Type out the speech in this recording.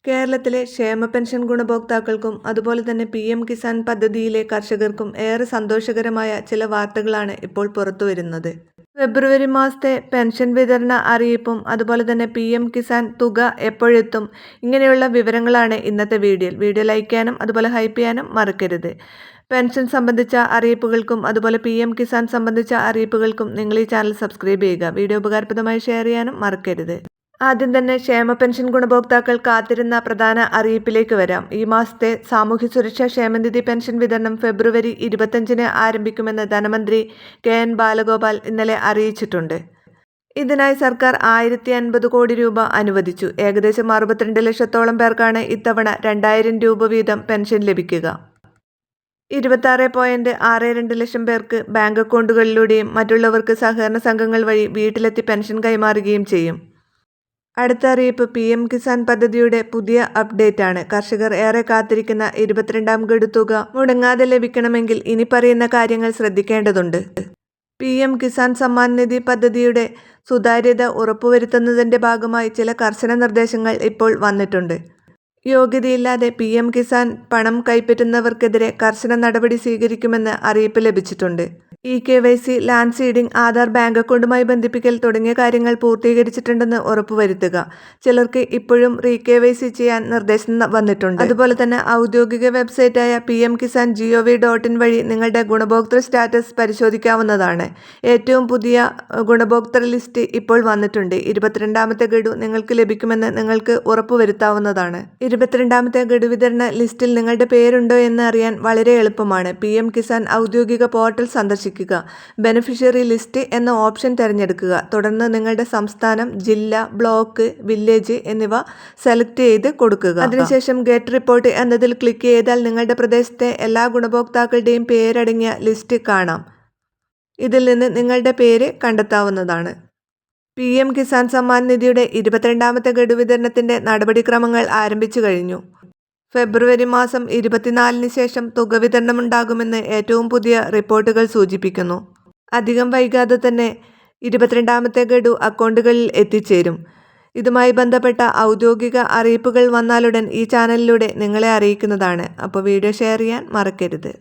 കേരളത്തിലെ ക്ഷേമ പെൻഷൻ ഗുണഭോക്താക്കൾക്കും അതുപോലെ തന്നെ PM കിസാൻ പദ്ധതിയിലെ കർഷകർക്കും ഏറെ സന്തോഷകരമായ ചില വാർത്തകളാണ് ഇപ്പോൾ പുറത്തുവരുന്നത്. ഫെബ്രുവരി മാസത്തെ പെൻഷൻ വിതരണ അറിയിപ്പും അതുപോലെ തന്നെ PM കിസാൻ തുക എപ്പോഴെത്തും, ഇങ്ങനെയുള്ള വിവരങ്ങളാണ് ഇന്നത്തെ വീഡിയോയിൽ. വീഡിയോ ലൈക്ക് ചെയ്യാനും അതുപോലെ ഹൈപ്പ് ചെയ്യാനും മറക്കരുത്. പെൻഷൻ സംബന്ധിച്ച അറിയിപ്പുകൾക്കും അതുപോലെ PM കിസാൻ സംബന്ധിച്ച അറിയിപ്പുകൾക്കും നിങ്ങൾ ഈ ചാനൽ സബ്സ്ക്രൈബ് ചെയ്യുക. വീഡിയോ ഉപകാരപ്രദമായി ഷെയർ ചെയ്യാനും മറക്കരുത്. ആദ്യം തന്നെ ക്ഷേമ പെൻഷൻ ഗുണഭോക്താക്കൾ കാത്തിരുന്ന പ്രധാന അറിയിപ്പിലേക്ക് വരാം. ഈ മാസത്തെ സാമൂഹ്യ സുരക്ഷാ ക്ഷേമനിധി പെൻഷൻ വിതരണം ഫെബ്രുവരി 25-ന് ആരംഭിക്കുമെന്ന് ധനമന്ത്രി KN ബാലഗോപാൽ ഇന്നലെ അറിയിച്ചിട്ടുണ്ട്. ഇതിനായി സർക്കാർ 1050 കോടി രൂപ അനുവദിച്ചു. ഏകദേശം 62 ലക്ഷത്തോളം പേർക്കാണ് ഇത്തവണ 2000 രൂപ വീതം പെൻഷൻ ലഭിക്കുക. 26.62 ലക്ഷം പേർക്ക് ബാങ്ക് അക്കൗണ്ടുകളിലൂടെയും മറ്റുള്ളവർക്ക് സഹകരണ സംഘങ്ങൾ വഴി വീട്ടിലെത്തി പെൻഷൻ കൈമാറുകയും ചെയ്യും. അടുത്ത അറിയിപ്പ് PM കിസാൻ പദ്ധതിയുടെ പുതിയ അപ്ഡേറ്റ് ആണ്. കർഷകർ ഏറെ കാത്തിരിക്കുന്ന 22ാം ഗഡു തുക മുടങ്ങാതെ ലഭിക്കണമെങ്കിൽ ഇനി പറയുന്ന കാര്യങ്ങൾ ശ്രദ്ധിക്കേണ്ടതുണ്ട്. PM കിസാൻ സമ്മാൻ നിധി പദ്ധതിയുടെ സുതാര്യത ഉറപ്പുവരുത്തുന്നതിന്റെ ഭാഗമായി ചില കർശന നിർദ്ദേശങ്ങൾ ഇപ്പോൾ വന്നിട്ടുണ്ട്. യോഗ്യതയില്ലാതെ PM കിസാൻ പണം കൈപ്പറ്റുന്നവർക്കെതിരെ കർശന നടപടി സ്വീകരിക്കുമെന്ന് അറിയിപ്പ് ലഭിച്ചിട്ടുണ്ട്. KYC, land seeding, Aadhaar, bank അക്കൗണ്ടുമായി ബന്ധിപ്പിക്കൽ തുടങ്ങിയ കാര്യങ്ങൾ പൂർത്തീകരിച്ചിട്ടുണ്ടെന്ന് ഉറപ്പുവരുത്തുക. ചിലർക്ക് ഇപ്പോഴും KYC ചെയ്യാൻ നിർദ്ദേശം വന്നിട്ടുണ്ട്. അതുപോലെ തന്നെ ഔദ്യോഗിക വെബ്സൈറ്റായ pmkisan.gov.in വഴി നിങ്ങളുടെ ഗുണഭോക്തൃ സ്റ്റാറ്റസ് പരിശോധിക്കാവുന്നതാണ്. ഏറ്റവും പുതിയ ഗുണഭോക്തൃ ലിസ്റ്റ് ഇപ്പോൾ വന്നിട്ടുണ്ട്. 22ാമത്തെ ഗഡു നിങ്ങൾക്ക് ലഭിക്കുമെന്ന് നിങ്ങൾക്ക് ഉറപ്പുവരുത്താവുന്നതാണ്. 22ാമത്തെ ഗഡു വിതരണ ലിസ്റ്റിൽ നിങ്ങളുടെ പേരുണ്ടോ എന്ന് അറിയാൻ വളരെ എളുപ്പമാണ്. PM കിസാൻ ഔദ്യോഗിക പോർട്ടൽ സന്ദർശിക്കുക. ബെനിഫിഷ്യറി ലിസ്റ്റ് എന്ന ഓപ്ഷൻ തിരഞ്ഞെടുക്കുക. തുടർന്ന് നിങ്ങളുടെ സംസ്ഥാനം, ജില്ല, ബ്ലോക്ക്, വില്ലേജ് എന്നിവ സെലക്ട് ചെയ്ത് കൊടുക്കുക. അതിനുശേഷം ഗെറ്റ് റിപ്പോർട്ട് എന്നതിൽ ക്ലിക്ക് ചെയ്താൽ നിങ്ങളുടെ പ്രദേശത്തെ എല്ലാ ഗുണഭോക്താക്കളുടെയും പേരടങ്ങിയ ലിസ്റ്റ് കാണാം. ഇതിൽ നിന്ന് നിങ്ങളുടെ പേര് കണ്ടെത്താവുന്നതാണ്. PM കിസാൻ സമ്മാൻ നിധിയുടെ 22ാമത്തെ ഗഡു വിതരണത്തിന്റെ നടപടിക്രമങ്ങൾ ആരംഭിച്ചു കഴിഞ്ഞു. ഫെബ്രുവരി മാസം 24-ന് ശേഷം തുക വിതരണമുണ്ടാകുമെന്ന് ഏറ്റവും പുതിയ റിപ്പോർട്ടുകൾ സൂചിപ്പിക്കുന്നു. അധികം വൈകാതെ തന്നെ 22ാമത്തെ ഗഡു അക്കൗണ്ടുകളിൽ എത്തിച്ചേരും. ഇതുമായി ബന്ധപ്പെട്ട ഔദ്യോഗിക അറിയിപ്പുകൾ വന്നാലുടൻ ഈ ചാനലിലൂടെ നിങ്ങളെ അറിയിക്കുന്നതാണ്. അപ്പോൾ വീഡിയോ ഷെയർ ചെയ്യാൻ മറക്കരുത്.